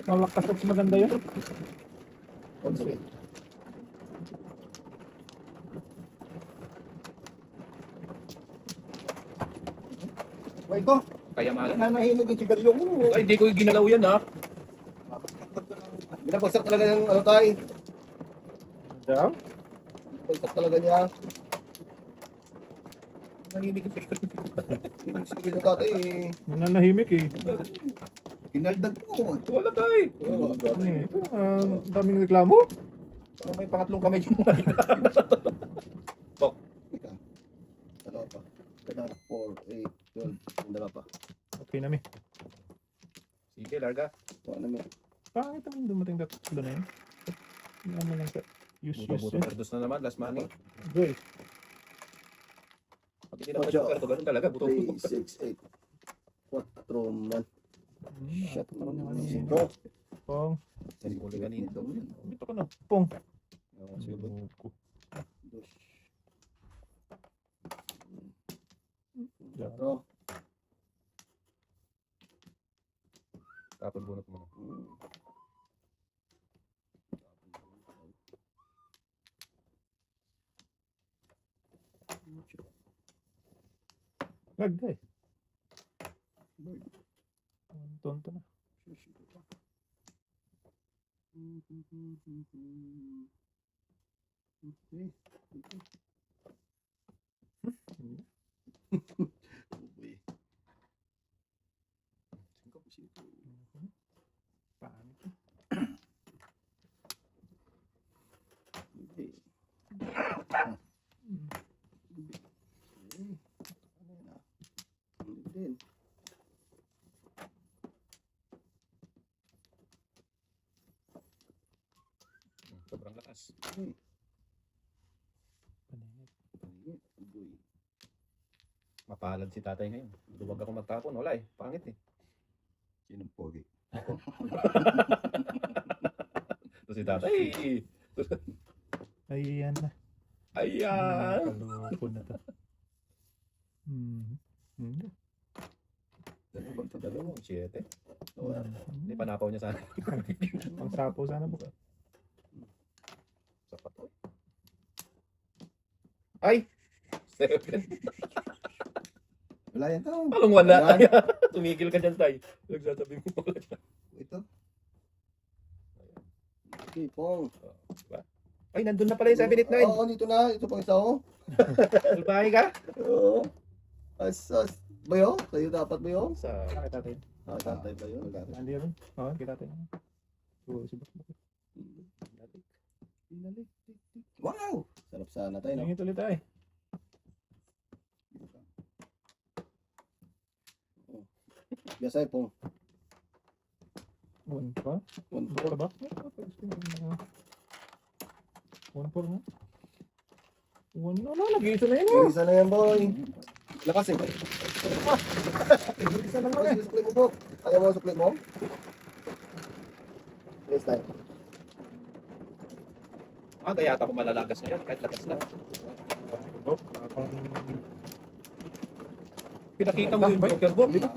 Malakas at maganda yun. Sige. Wait ko. Kaya mahal. Nanahimig yung sigarilyo mo. Ay, hindi ko ginalaw yan ha. Binabagsak talaga yung ano tayo. Daw? Bagsak talaga niya. Nanginig yung Yung sigarilyo tatay eh. Nananahimik eh. Kinaldag ko. wala tayo. Oo, Ano eh? Ito, daming reklamo. Parang may pangatlong kamay yung mga Tok. Ika. Dalawa pa. Dalawa, 4, 8, 12. Dalawa pa. Okay na mi. Sige, larga. Ano mo? Pangit naman dumating tatlo na yun. Hindi naman lang use Buto-buto yun. perdos na naman, last money. Okay. Pag hindi naman ito, ganun talaga. 3, Buto-buto. 6, 8. 4, 1. Shot Ako mo naman naman. yun. 5. Pong. Kasi huli ganito. Dito ka na. Pong. Sige. Buko. Ito. Tapon bunot mo. Gagda eh. Tonto na. Pangit. Sobrang lakas. Paningit. Mapalad si tatay ngayon. Duwag ako magtapon. Wala eh. Pangit eh. Sinong pogi? Ito si tatay. Ayan na. Ayan. Kaloko na to. Hmm. Dalawang 7. Hindi pa napaw niya sana. Pang sapo sana po. Sapat to. Ay! 7. Wala yan tao. Anong wala? Ayan. Tumigil ka dyan, tay. Nagsasabi mo wala. Ito. Okay, Pong. Diba? Ay, nandun na pala yung 789. Oo, dito na. Ito pang isa oh. Albahay ka? Oo. Asas. Ba yun? Sa'yo dapat ba yun? Sa... Kita tayo. Ah, tatay ba yun? Hindi yun. Oo, kita tayo. Si Bakbak. Pinalik. Wow! Sarap sana tayo, no? Nangit ulit tayo. Biasa Pong. One pa? One Four ba? One four na? One na. Nag-iisa na yun. oh. Isa na yan, boy. Lakas eh. Nag-iisa na lang eh. Sukli mo po. Ayaw mo sukli mo? Next time. Kaya yata ko malalagas na yan. Kahit lakas na. Pinakita mo yung Joker Bob, di ba?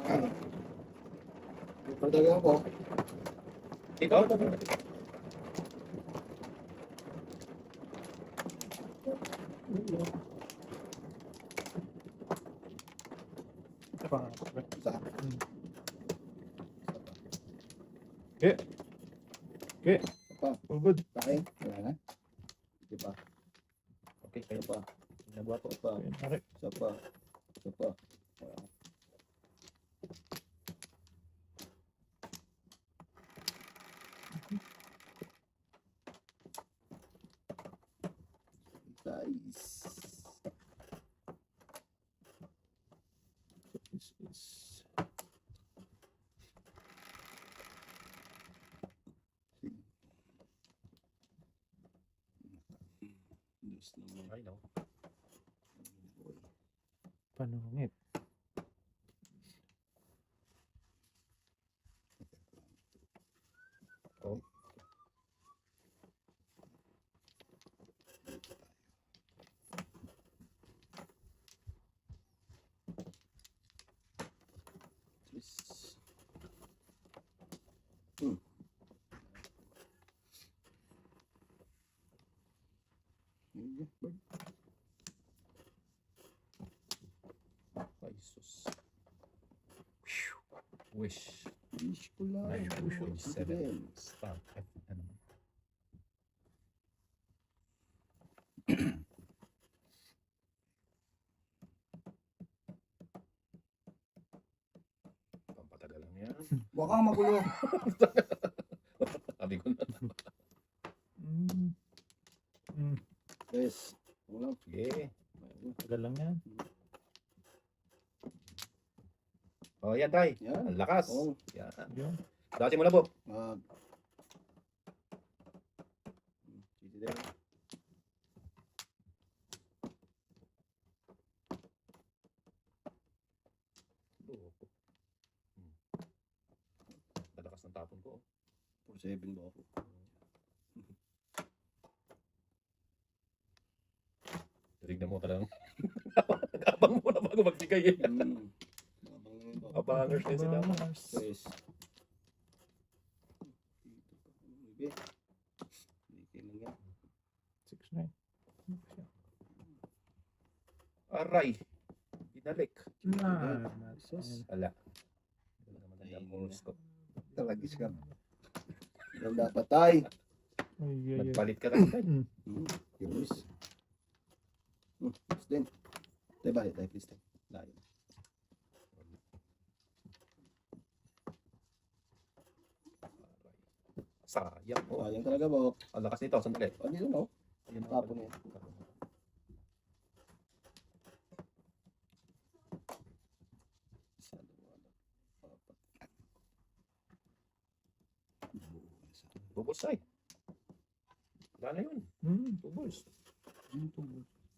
Pagdagang po. Ito? Isa pa nga. Isa. Okay. Okay. Pa. All good. Okay. Wala na. Isa pa. Okay, kayo Isa pa. nagawa ko. Isa pa. Okay, nari. Isa pa. Isa pa. Wala. Nice. This is... Ay, no. Panungit. Oh. Wish. Wish ko lang. Ay, wish ko. Sige, 7. Benz. Stop. Ano? Pampatagal lang yan. Huwag kang magulo. Sabi ko na. Mm. Mm. Yes. Wala. Sige. Tagal lang yan. Oh, yan, tay. Yan. Ang lakas. Oh. Yan. Yun. Dati mo na po. Sige din. Lalakas ng tapon ko. 4-7 ba ako? Tignan mo talagang. Abang mo na bago magbigay eh. Abang yun ba? Abangers din sila. Abangers. Yes. Bibi. Bibi lang yan. 6-9. Aray. Binalik. Nah, Sus. Ala. Wala naman ang horoscope. Talagis ka. Yan dapat tay. Nagpalit ka lang. Tay. Yes. Yes din. Tay ba? Tay please tay. Layo. Sayang. Oh, Sayang talaga ba? ang lakas nito. Sandali. Ano yun no? Ayun, Tapon yan. Isa, dalawa, apat. Bubulsay. Wala na yun. Bubuls.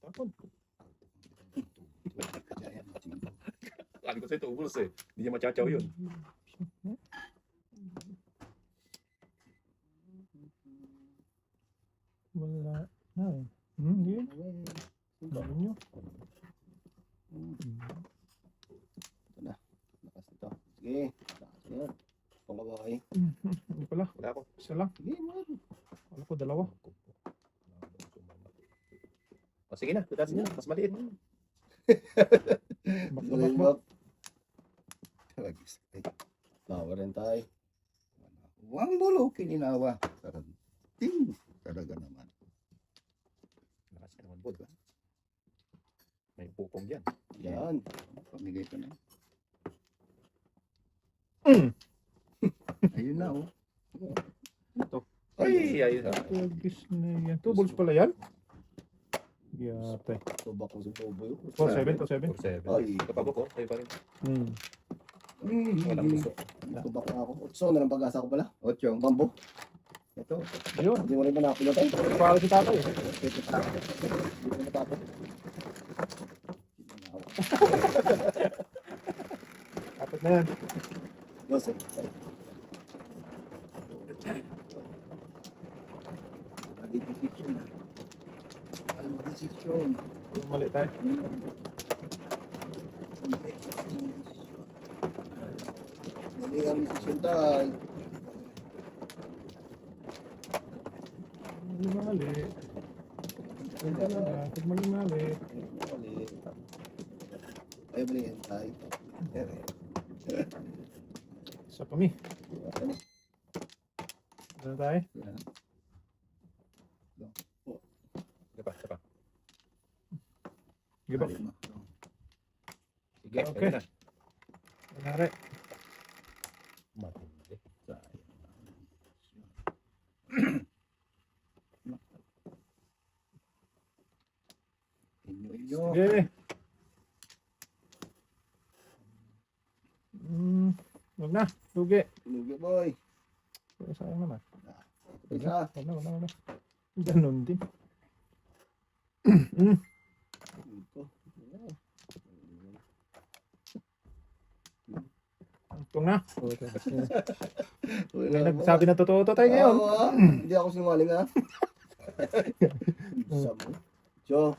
Tapon. Sabi ko sa'yo, tubuls eh. Hindi niya machachaw yun. Wala na eh. Yun. Dami nyo. Lakas nito. Sige. Lakas yan. Pangabay. Hindi pala. Wala ako. Isa lang. Sige man. Wala ko dalawa. O sige na, tudas niya. Mas maliit. Back. Talagis. Flower rin tayo. Huwag bulo kininawa. Ting. Talaga naman. Lakas ka naman po, diba? May pupong dyan. Yan. Pamigay ko na. Ayun na oh. Ay, ayun. Tugis na yan. 2 balls pala yan? Yate. Tubak ko sa tubo yun. 4-7, 4-7. 4-7. Ay. Kapag ko, kayo pa rin. Walang gusto. Tubak na ako. 8 na lang pag-asa ko pala. 8. Bambo. Ito. Yun. Hindi mo rin manapin na tayo. Para si tatay eh. Hindi mo natapin. Kapit na yan. 12. Desisyon. Ang desisyon. Mali tayo. Mali ang desisyon tayo. Mali. Yan talaga. Pag mali. Mali. Ay, mali yan tayo. Isa pa mi. Ano tayo? Sige pa, sige pa. Sige ba? Sige, Okay. ayun na. Manari. Matindi. Inyo. Sige. Huwag na. Lugi. Lugi boy. Sayang naman. Isa. Wala. Ganon din. Tungtong na. May nagsabi na totoo to tayo ngayon. Hindi ako sinungaling ha. Isa mo. Jo.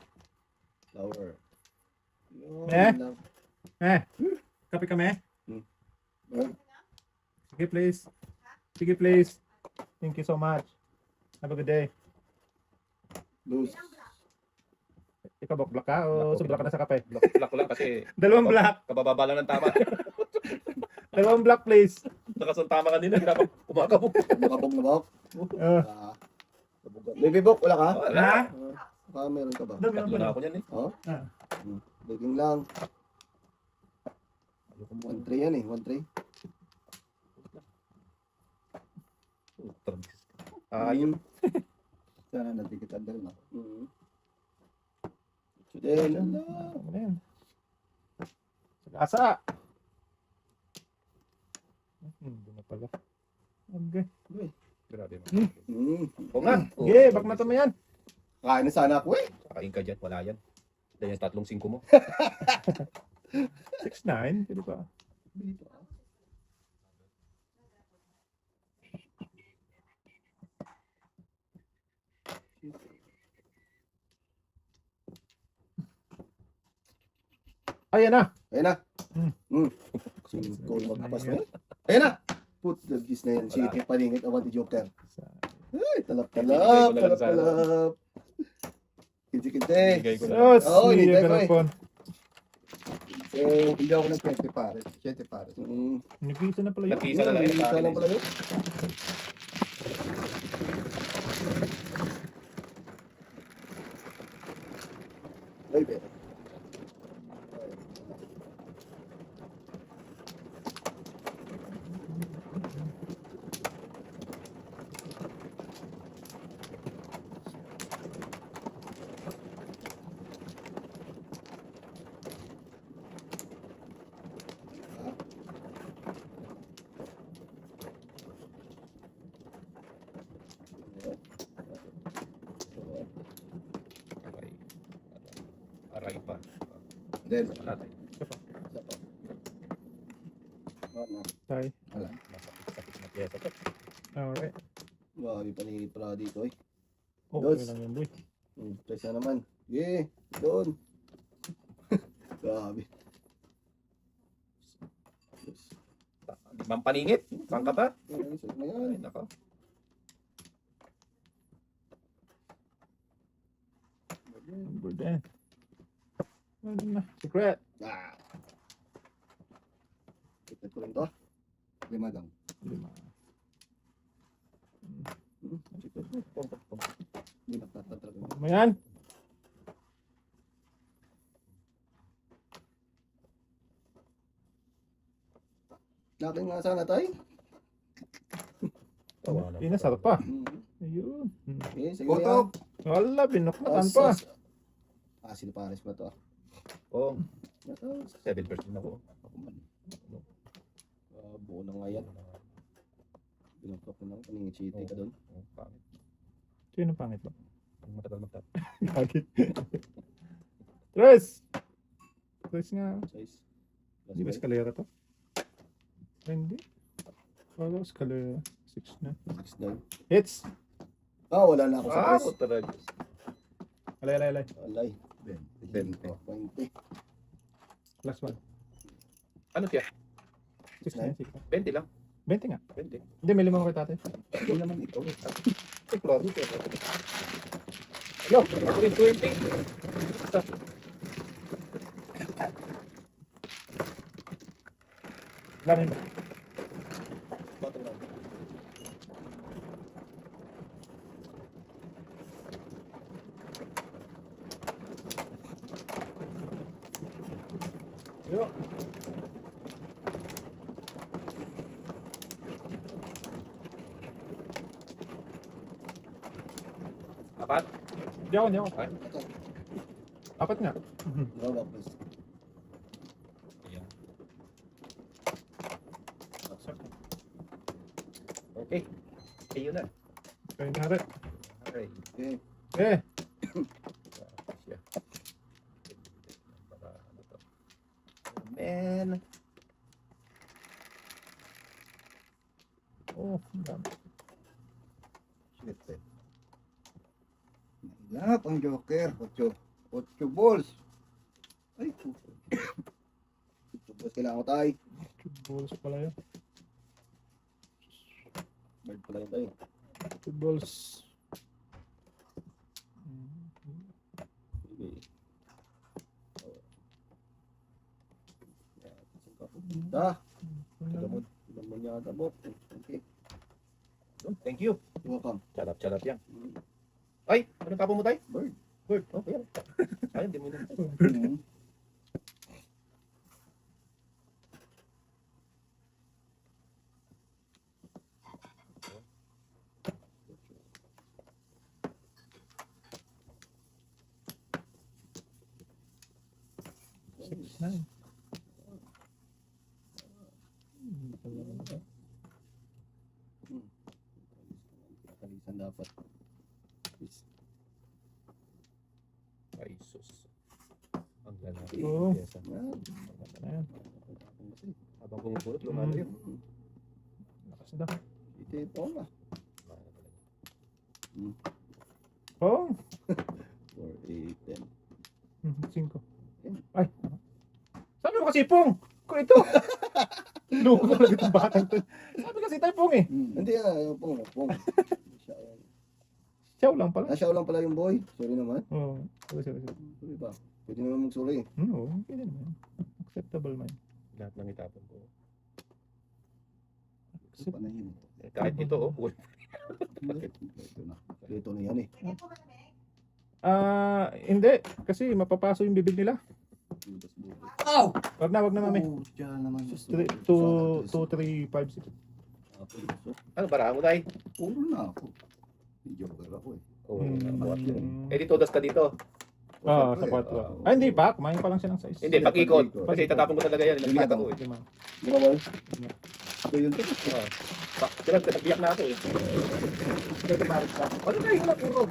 Flower. Kape kami. Eh? Sige please. Sige please. Thank you so much. Have a good day. Loose. Ikaw black ka o sobra ka na sa kape? Black ko lang kasi Dalawang black. kabababa lang ng tama. Dalawang black, please. Nakasuntama kanina, ginapang kumakabog. Nakabog na ba? Ah, Ah. Nabugan. Baby book, wala ka? Wala. Baka meron ka ba? dami Tatlo na ako niyan eh. Oh? Ah. Baking lang. Ayoko mo. 1-3 yan eh. 1-3. Ayun. Sana natikitan din na. So then, Ano yan? Sagasa. Hindi na pala. Okay. Grabe mo. mm. O nga. Okay, back na to mo yan. Kain na sana ako eh. Kakain ka dyan, wala yan. Dahil yung 3-5 mo. 6-9, pwede pa. Ayan na. Ayun na. Hmm. Goal magpas na yun. Ayun na. Put the gis na yan. Sige, paningit awan ni Joker. Ay, talap-talap. Talap-talap. Kinti-kinti. Bigay ko na. Sos, Oo, hindi hinintay ka ko na eh. po. Hindi ako ng 20 pares. 20 pares. Nagpisa na pala yun. Nagpisa na lang yun. Isa lang pala yun. Ay, pero. Aray pa. Then, Natin. isa pa. Wala. Tay. Wala. Masakit na piyesa to. Alright. Grabe pa ni Pra dito eh. Okay Dos. lang yun, boy. Tries na naman. Yeah, doon. Grabe. Limang paningit. Saan ka ba? Ay, sarap na Ay, yan. nako. Number 10. Ano na? Secret. Ah. Kita ko rin to. 5 lang. 5. Hindi nagtatatag. Ano yan? Nakin nga sana tayo. Tawa na. Inasar pa. Ayun. Okay, sige Putok! Wala, binukmatan pa. Sino pares ba to? Oo. Ito. 7% ako. Ako man. Buo na nga yan. Binuktok ko na. Kaningin cheating ka doon. Oo, pangit. Sino pangit ba? Ang matagal magtap. Pangit. Tres! Tres nga. Size. Di ba escalera to? Ay, hindi. Wala, escalera. 6 na. 6 down. Hits! Wala na ako sa press. Talaga. Alay, alay, alay. Alay. 20. 20. Last one. Ano siya? 6 na yun, 6 na. 20 lang. 20 nga. 20. Hindi, may limang kay tatay. Hindi naman ito. Ay, klaro siya. Yo, ako rin 20. Ganin. Yo. Apat? Di ako, di ako. Ay. Apat nga. Draw please. Ayan. Okay. Ayun na. Kaya na rin. Okay. Okay. Eh, Siya. Para ano to? Man. oh, ang dami. Shit eh. Nahilap ang Joker. 8 balls. Ay, 8 balls kailangan ko tayo. Balls pala yun. Bird pala yun tayo. Balls. Okay. yata, Bob. Okay. Thank you. Welcome. Charap yan. Ay, anong tapo mo tayo? Bird. Bird. Oh, yan. Ayun, di mo yun. Mm. Nine. Kalisan dapat. Ay, sus. Ang lalaki. Oo. Yes, Yan. Ayan. habang bumubulot, lumalayo. Lakas na. Ito na. Oh. 4, 8, 10. 5. Ay. Sabi mo kasi pong. Ko ito. Loko talaga itong batang to. Sabi kasi tayo pong eh. Hindi pong. Siya yan. Siyaw lang pala. Siya lang pala yung boy. Sorry naman. Oo. Sorry. Sorry ba? Pwede naman mag-sorry. Oo. Pwede naman. Acceptable man. Lahat ng itapon ko. Panahin. Kahit ito, oh. Ito na yan eh. Hindi. Kasi mapapaso yung bibig nila. Ow! Wag na mami. Oh, diyan naman. 2, 3, 5, 6. Ano, bara mo tayo? Puro na ako. Medyo ako eh. Oo, bawat yun. Eh, dito, das ka dito. Sa 4. Ay, hindi pa. Kumain pa lang siya ng size. Hindi, pag-ikot. Kasi itatapon ko talaga yan. Ilang ko eh. Lima. Di ba boy? Ito yun to. Nagbiyak na ako eh. Ano tayo? Wala puro.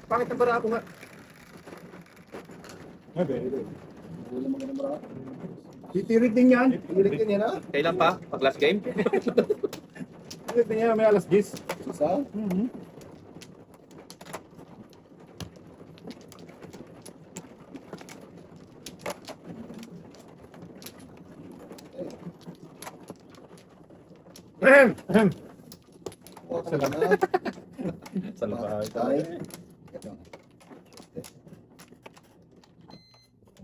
Pangit ang bara ako nga. Wala mga namara. Titirik din yan. Titirik din yan ha. Kailan pa? Pag last game? Hindi niya may alas 10. Isa. Oh, sila na. Sa lupahay. Tay.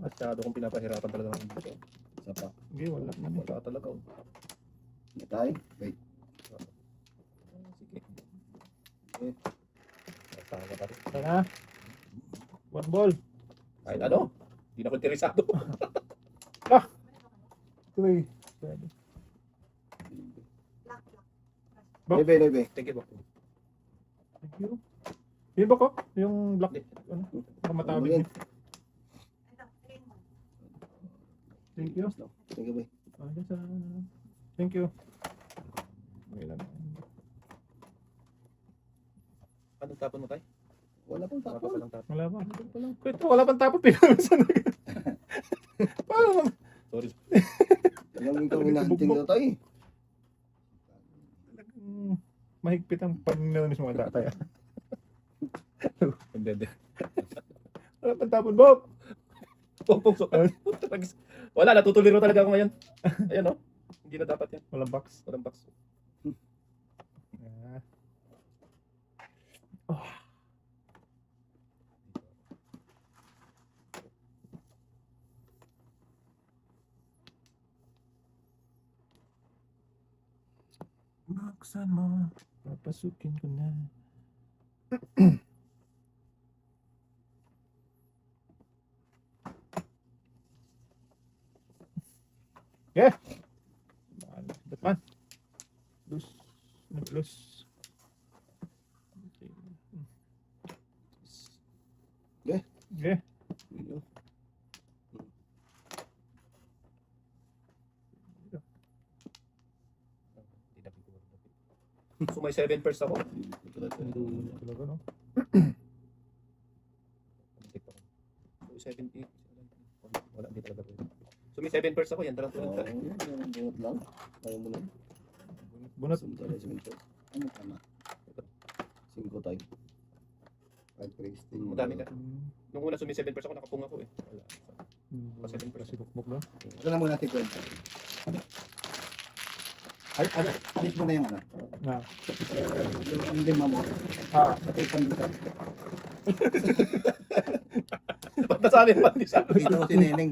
Masyado kong pinapahirapan talaga ng dito. Isa pa. Hindi, wala naman. Wala talaga. Oh. Tay. Wait. Sige. Tama pa rin. Sana. 1 ball. Kahit ano? Hindi na ko interesado. 3, 7. Bak. Lebe. Thank you, Bok. Thank you. Yun ba ko? Yung black. Ano? Kamatabi Yan. niya. Thank you. Thank you boy. Thank you. Okay lang. Anong tapon mo tayo? Wala pang Wala pa tapon. palang tapon. Wala pa. Ito, wala pang tapon. Pinamisan na. Paano naman? Sorry. Yung kami nanting na tayo. Mahigpit ang pag-nilamis mga tatay. Hindi. Wala pang tapon, Bob. Pungso. Wala, natutuliro talaga ako ngayon. Ayan oh. Hindi na dapat yan. Walang box. Walang box. Buksan mo. Papasukin ko na. Yeah. Depan. Plus. Plus. Okay. Okay. So may 7 first ako. Talaga, no? So 7, 8. Wala, hindi talaga pwede. So may 7 first ako. Yan, tarang tulad tayo. Bunot lang. Tayo mo lang. Bunot. Ano tama? 5 tayo. 5 race. Madami ka. Nung una sumi 7 first ako, nakapung ako eh. Wala. Kasi bukbok lang. Ito na muna natin kwento. Ay, alis mo na yung ano? Na. Yung lima mo. Pati pandesal. Ba't nasabi yung pandesal? Dito ko si Neneng.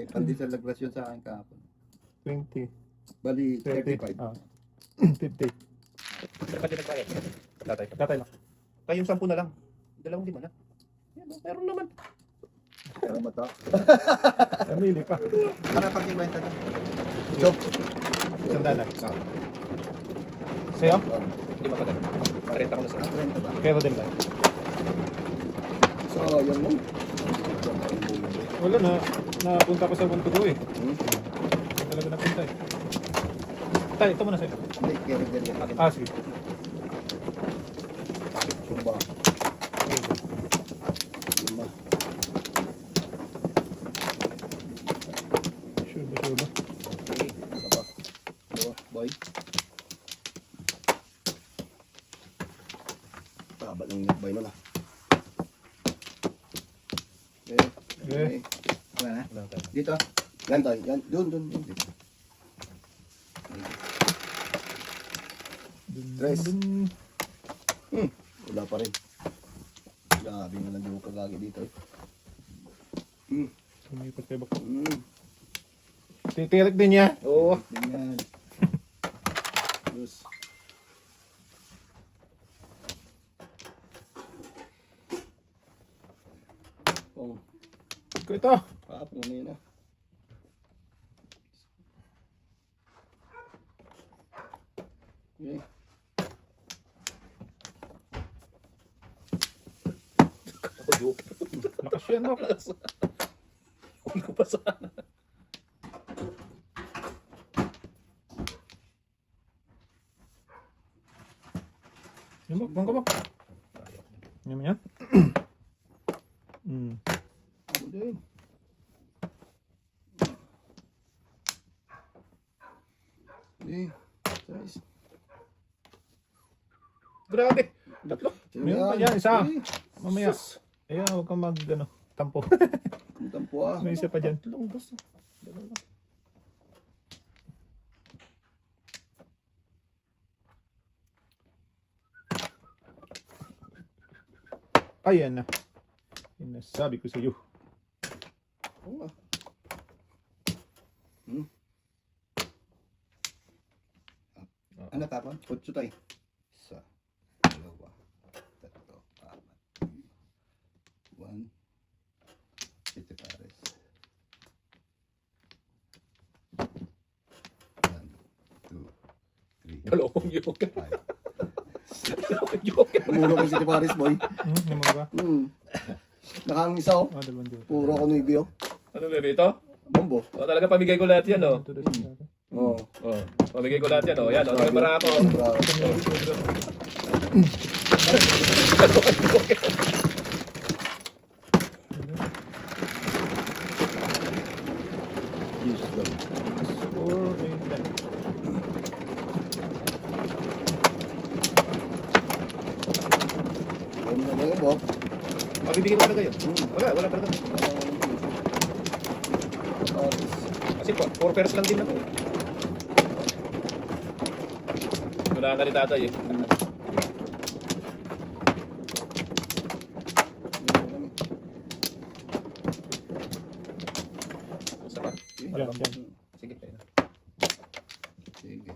Pandesal naglasyon sa akin kahapon. 20. Bali, 30. 35. 50. Pero pwede nagbayad. Tatay. Tatay lang. Tayo yung 10 na lang. 2,000 na. Yan, meron naman. Pero mata. Namili pa. Para pag ikwenta na. Joke. Isang daan. Sa'yo? Hindi matagal. Parenta ko na sa Renta ba? Pero din ba? Sayang mo. Wala na. Napunta ko sa 1 to 2 eh. Hmm? Hindi talaga napunta eh. Tay, ito muna sa'yo. Hindi, kaya. Ah, sige. Sumba. Lima. Sure ba, sure ba? Okay. Isa pa. Dalawa. Boy. Taba lang yung boy nun ah. Okay. Okay. Wala na. Wala tayo. Dito. Yan tayo. Yan. Doon. Dito. Tres. Wala pa rin. Grabe na lang yung kagagi dito eh. Sumipat kayo ba? Titirik din niya. Oo. Ganyan. Terus. Oh, Ito ito. kapag na yun ah. Okay. Ako joke. Lakas yan, no? Huwag ko pa sana. Yung bak, bangka bak. Yan mo yan? Ako din. Okay. Size. Grabe. Tatlo. Meron pa yan, isa. Okay. Mamaya. Ayan, huwag kang mag, tampo. Ang tampo ah. May isa pa dyan. Tatlong dos. Dalawa. Ayan na. Yung nasabi ko sa iyo. Oo ah. Ano tapon? Kutso tayo. Isa. Dalawa. Tatlo. Apat. 1. 7 pares. 1, 2, 3, Dalawang yoke. 5. Dalawang yoke. Muro ko si Paris boy. Yung mga ba? Nakang isa oh. Ah, dalawang dito. Puro ako nuibi oh. Ano bebe ito? Bombo. O talaga pamigay ko lahat yan, oh. Ito, ito, ito. Oo. Oh, pamigay ko lahat yan, oh. Yan, oh. May para ako. Bravo. Yes, boy. Four, eight, 10. Ano na ba yun, Bob? Pabibigay ko talaga yun. Wala talaga. Kasi 4 pairs lang din ako. Wala na rin tatay eh. Isa pa? Yan, yan. Sige, tayo na. Sige.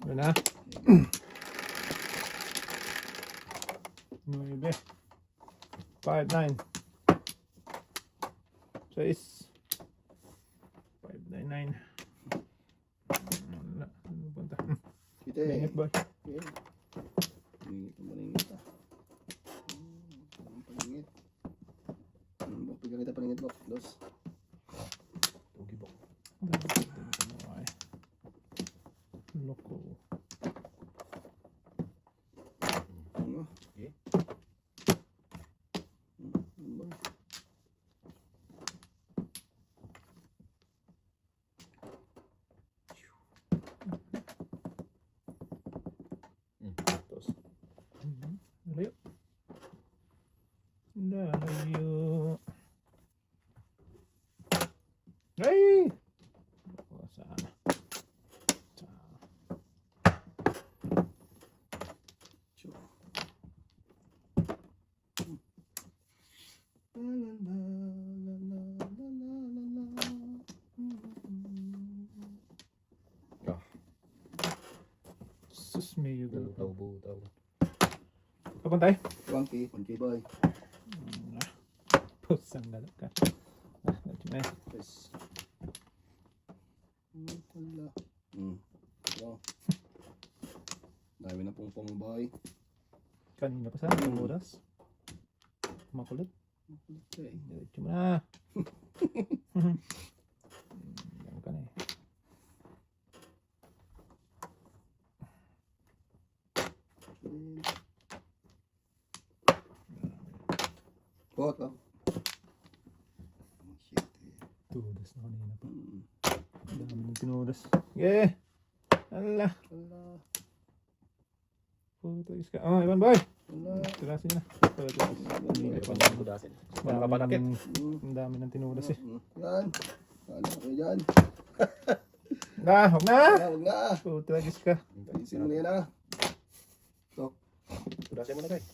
Yan na. 9. 5, 9. 6. 5, 9, 9. Wala. Ano punta? Kita eh. Ingat ba? Ingit ang paningit ah. Ang paningit. Bok, pigyan kita paningit, Bok. Dos. Tugi po. Loko. Ano? Okay. Ano ba? Tapos, Layo. Layo. Ay! Sana. Sus, may Butaw, butaw. Kapag tayo? 1K boy. Pusang lalak ka. Ito na. Yes. Wala. Wow. Dami na pong boy. Kanina pa sa ang oras. Makulit. Okay. Diretso mo na. Yan ka na eh. Bot, oh. Shit. Tudas na kanina pa. Ang dami ng tinudas. Yeah! Ala! Wala. Puto ka. Oh, Ivan boy! Wala. Tulasin niya na. Hindi pa naman budasin. Para kapalakit. Ang dami ng tinudas eh. Yan. Kala ko yan. Huwag na! Wag na. Puto ka. Ayusin mo na yan ah. Budasin mo na, guys.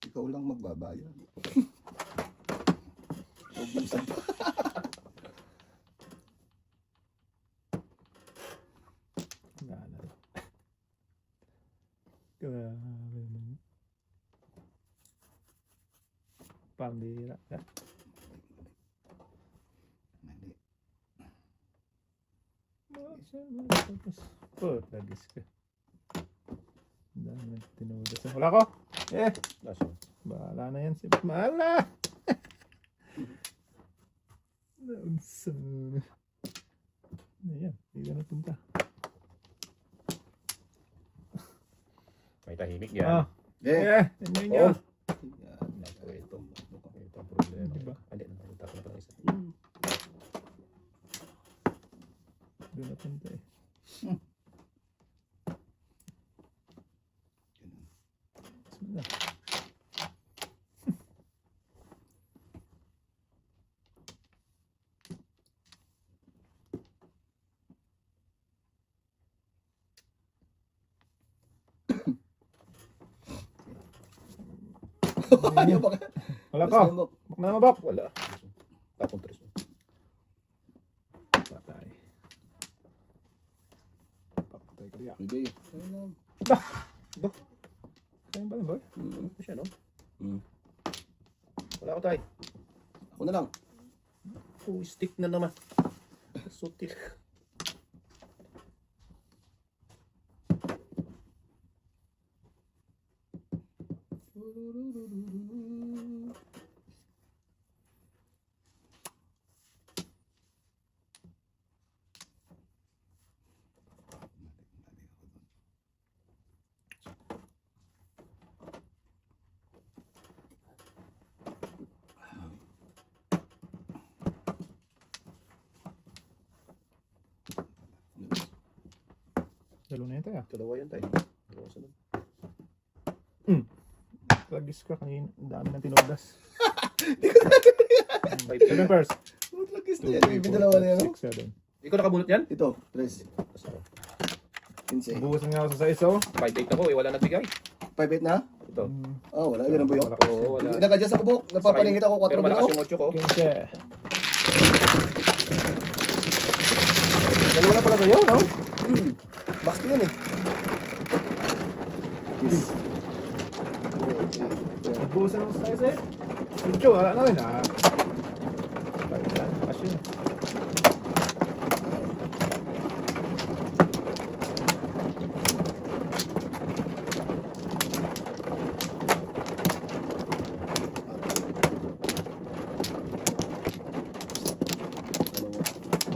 Ikaw lang magbabayad. Ubusan pa. Gana. Grabe naman. Pambira ka. Putlagis ka. Ang dami ng tinudas. Wala ko! Eh! Last one. Bahala na yan si Mala! Naunsa na. Ayan, hindi na napunta. May tahimik yan. Ah, Eh. yan yun yun. Naku, ito ang problema. Diba? Hindi, tapos na pala isa. Doon napunta eh. Bismillah. Ayaw ba ka? Wala ko. Bak na mabak. Wala. Tapong tres mo. Patay. Patay ka riyak. Hindi. Ayun lang. Saan ba boy? Ano siya, no? Hmm. Wala ko tayo. Ako na lang. Oh, stick na naman. Sutil. Dalo na yun tayo. Dalawa yun tayo. Dalawa sunod. Lagis ka kanina. Ang dami ng tinudas. Five. 7 first. Maglagis 2, na 3, yan. Ibig dalawa na yan. 4, 5, 6, 7. Ikaw nakabunot yan? Ito. Tres. Tapos ako. 15. Buhusan nga ako sa 6 oh. 5-8 ako eh. Wala nagbigay. 5-8 na? Ito. Oh, wala. Ganun ba yun? Wala ko. Oo, wala. Nag-adjust ako, Bok. Nagpapaningit ako 4 Pero ba malakas ako? yung 8 ko. 15. Dalawa na pala kayo, no? Box ko yun eh. Yes. Buhusan ako sa 6 eh. Medyo, wala na rin ah. Kasi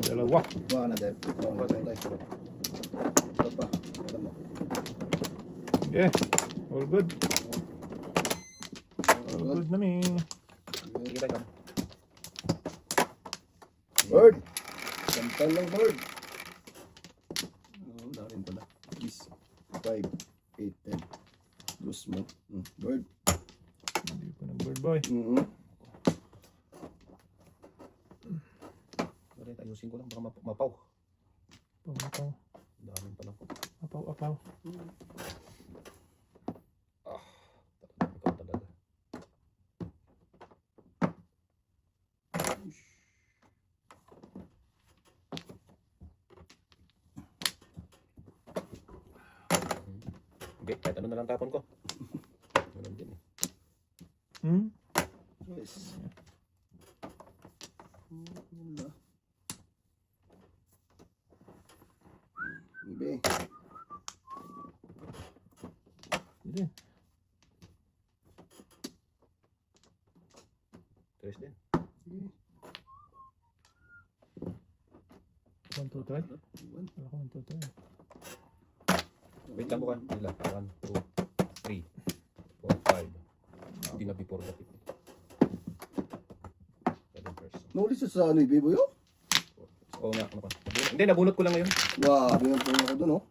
dalawa. Buwan na din. Buwan na din. Ito pa. Alam mo. Yeah, all good. All good na mi. Sige tayo. Bird. Gantan lang, bird. Oo, dami pala. Is 5, 8, 10. Lose mo. Bird. Hindi ko ng bird boy. Ulit, ayusin ko lang. Baka mapaw. Apaw. Ang daming pala po. Apaw. Ikaw talaga. Okay, kahit ano na lang tapon ko. Ganun din eh. Hmm? Yes. Wala. Ibe. Hindi. Tres din. 1, 2, 3. Iwan. Wala ko 1, 2, 3. Wait lang po ka. Wait lang. 1, 2, 3, 4, 5. Hindi na before the 50. 7 first. Naulit siya sa ano, Ibe, boyo? Oo nga. Ano pa? Hindi, nabunot ko lang ngayon. Wow, binang po ako doon, oh.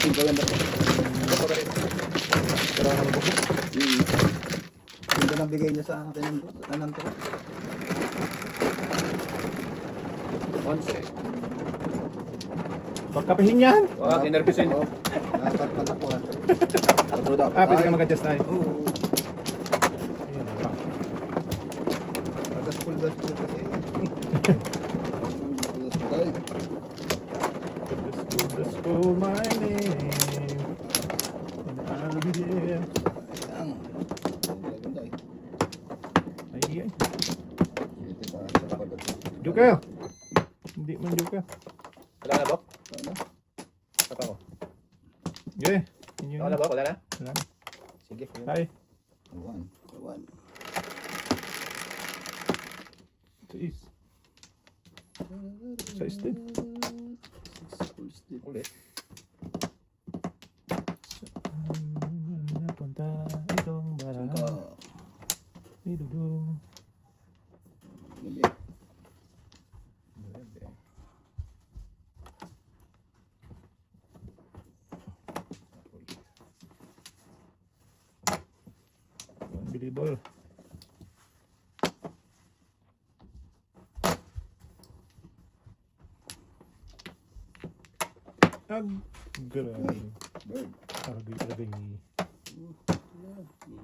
Ito yan ba? Ito pa rin. Ganda na bigay niya sa akin ng anong to. 11. Pagkapihin yan. Wag, inervisin. Nakakapal ako ha. Patro daw. Ah, pwede ka mag-adjust na. Oo. Ayun, ah. Pagkas-school kasi. Just call my name. And I'll be there. Ang. Ay, ay. Joker. Hindi man Joker. Wala na, Bok? Sapa ko. Yeah. Yun Wala na, Bok? Wala na? Wala na. Sige. Ay, One. One. ito is. Sa istin. Ulit. Napunta itong bahay. Ni Dudong. Ibe. Unbelievable. Grabe. Bird. Grabe.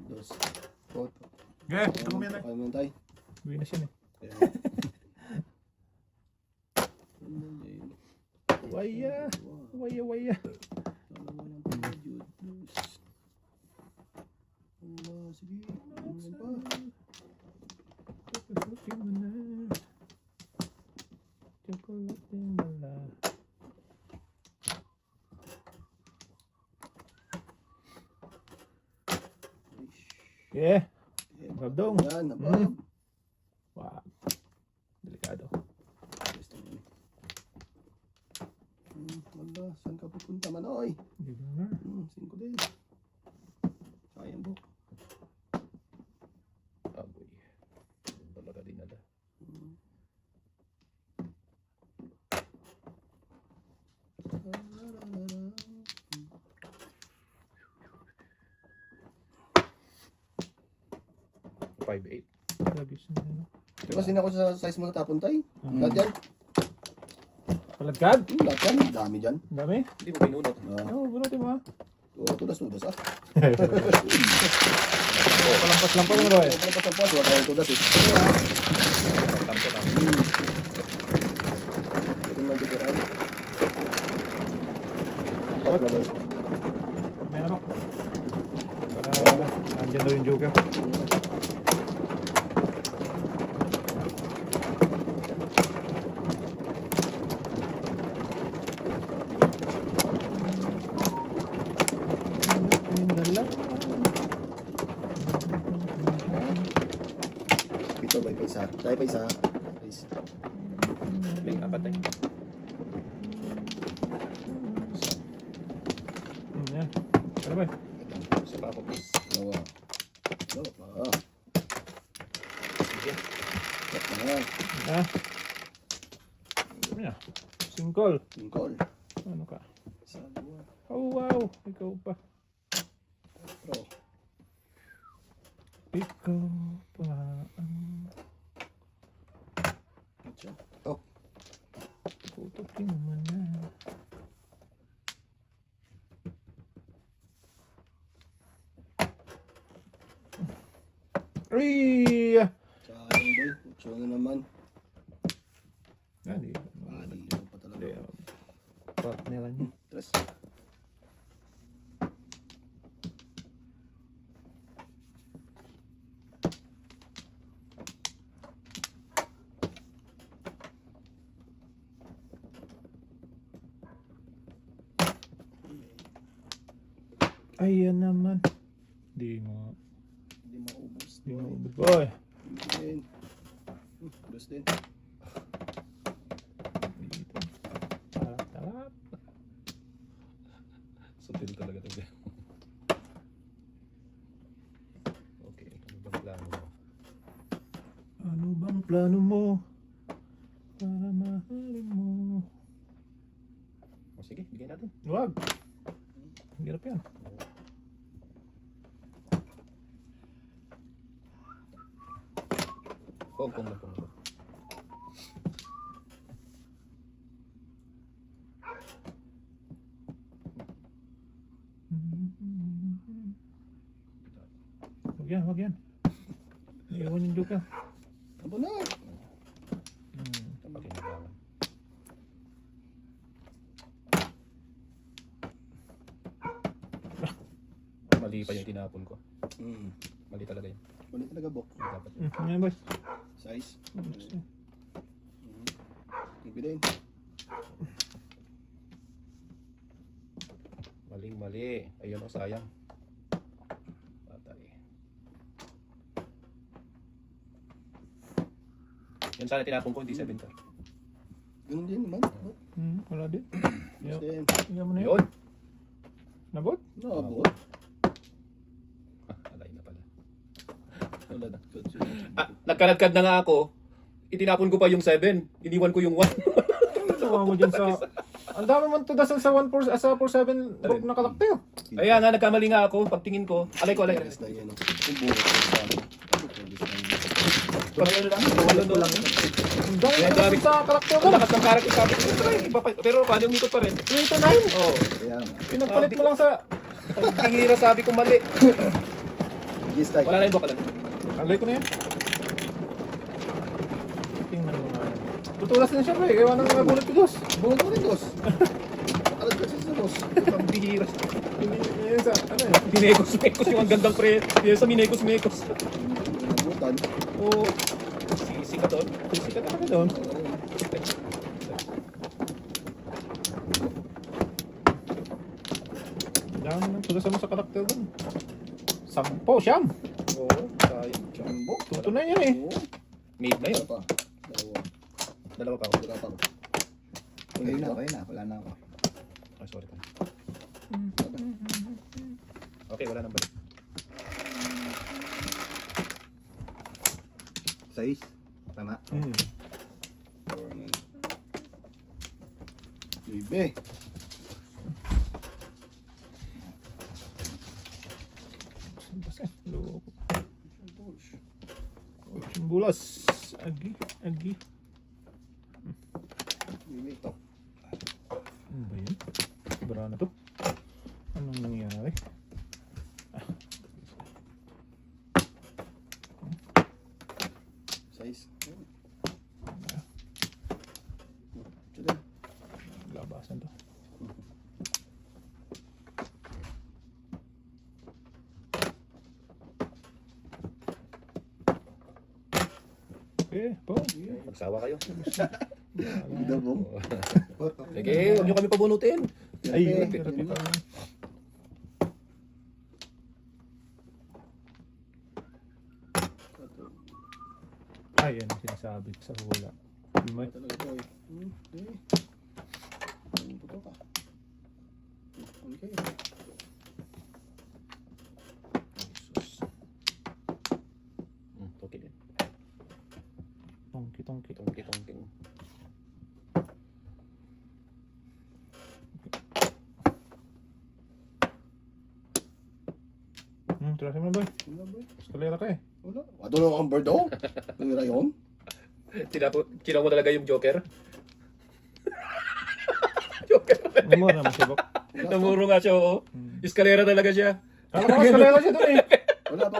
Dos. Photo. Yeah, ito kami na. Kaya mo tayo. Uwi na siya eh. Waya. Waya. Sige. Chocolate mo na. Chocolate mo na. Yeah. Babdong. Yan, abab. Wow. Delikado. Wala, saan ka pupunta, Manoy? Hindi ko na. 5 din. Sayang, Bok. Aboy. Talaga din nila. Five, 8. Grabe siya na. Diba sinako sa size mo na tapon tayo? Lahat yan? Palagkad? Lahat yan? Dami dyan. Dami? Hindi mo pinunot. Oo, bunutin mo ha. Tudas ah. Palampas-lampas mo Roy. Pagpapasapos, wala tayong tudas eh. Tampo lang. Ito na dito. May ano? Para andyan daw yung Joker. Ito ba isa? Tayo pa isa. Please. May apat eh. Yan. Ano ba? Isa pa ako, please. Dalawa. Dalawa. Sige. Yan. Ah. Ano yan? Singkol. Tingkol. Ano ka? Isa, dua. Oh wow. Ikaw pa. Pro. Ikaw pa ang Siya. putukin mo na. Ay! Sayang boy. Ucho na naman. Hindi. Mali. Yun pa talaga. Hindi. partner niya. Tres. Ayan naman. Di mo. Hindi maubos. Di mo. Boy. Din. Dos din. Dito. Tarap. Sutil talaga ito. Okay, ano bang plano mo? Ano bang plano mo? Para mahalin mo. O sige, bigay natin. Wag. Hirap yan. Pong na pong. Wag yan. Iwan yung joker. Abo na. Kapag kinabangan. Mali pa yung tinapon ko. Mali talaga yun. Mali talaga, Bok. Dapat yun. Ayan boy. Size. Tibi din. Mali. Ayun o, sayang. Patay. Yan sana tinapon ko, hindi 7 ka. Ganun din naman. Bok. Wala din. Dos din. Iyan mo na yun. Yun! Nabot? Nabot. Alay na pala. Wala na. Nagkaladkad na nga ako. Itinapon ko pa yung 7. Iniwan ko yung 1. Tawa mo dyan sa... Ang dami man to dasal sa 1 sa 4-7 bog na kalaktayo. Kaya nga, nagkamali nga ako. Pagtingin ko, alay ko. Dos na yan. Kung buo ko sa amin. Pag ano lang, wala no lang. Ang dami Kaya na dami- sa kalaktayo Ang ko. lakas ng karakter sabi ko. Iba pa, pero paano yung ikot pa rin? 29. Oo. Kaya nga. Pinagpalit mo lang sa... Pagtingira sabi ko mali. Yes, tayo. Wala na yung baka lang. Alay ko na yan. Tingnan mo nga. Tutulas na siya pre. Kaya nang nabulot ko dos. Buo ko rin, dos. Alam ka sa dos. Pambihira. Yun sa... Ano yun? Minekos yung ang gandang pre. Yung sa minekos. Nabutan. Oo. Sisi ka doon. Sisi ka talaga doon. Dami nang tulas mo sa karakter doon. 10, siyam. Oo. Sayang. Jumbo. Tutunay yan eh. Oo. Made na Wala yun. pa. Dalawa. Dalawa pa ako. Wala pa. Okay na. Wala na ako. Oh, sorry. Okay, wala nang balik. Size. Tama. Libe. Bulas. Agi. Libe ito. Ano ba yun? Bara na to. Anong nangyari? Size. Ito. Labasan to. Okay, po. Magsawa kayo. Dabo. Sige, huwag nyo kami pabunutin. Ay, Libe. Ay, yan ang sinasabi sa hula. May Talaga ito eh. Okay. Puto ka. Okay. Toki din. tongki. Tongki. Tulasin mo boy. Wala ba? Eskalera ka eh. Wala. Ato na ang bird daw. Ang rayon. Kinaw mo talaga yung Joker. Joker. Umura mo siya bok. Namuro nga siya, oo. Eskalera talaga siya. Kala ko eskalera siya doon eh. Wala pa.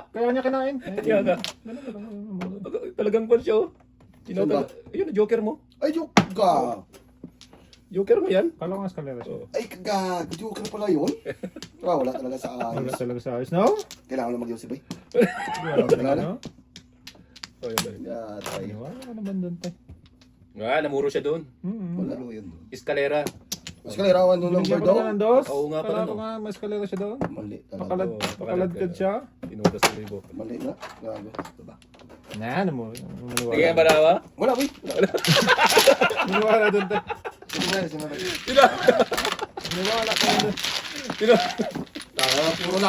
Kaya niya kinain. Kaya nga. Talagang kwan siya, oh. Saan ba? Ayun, Joker mo. Ay, joke ka. Joker mo yan? Kala ko nga eskalera siya. Oo. Ay, kagag. Joker pala yun. Wala talaga sa Wala ayos. talaga sa ayos, no? Kailangan lang mag-iusip eh. Wala talaga, no? Oh, yun ba yun? Gatay. Wala ka naman doon, te. Ah, namuro siya doon. Wala. Laro yun. Eskalera. Mas kalerawan nung Binigyan number ko daw. na ng dos. Oo nga pala, Kala ko no? nga, may eskalera siya doon. Mali talaga. Pakaladkad siya. Inudas ng libo. Mali na. Gago. Na, ano mo? Maniwala. Sige, barawa. Wala, boy. Maniwala doon, te. Sinunod, sinunod. Maniwala ka doon. Puro na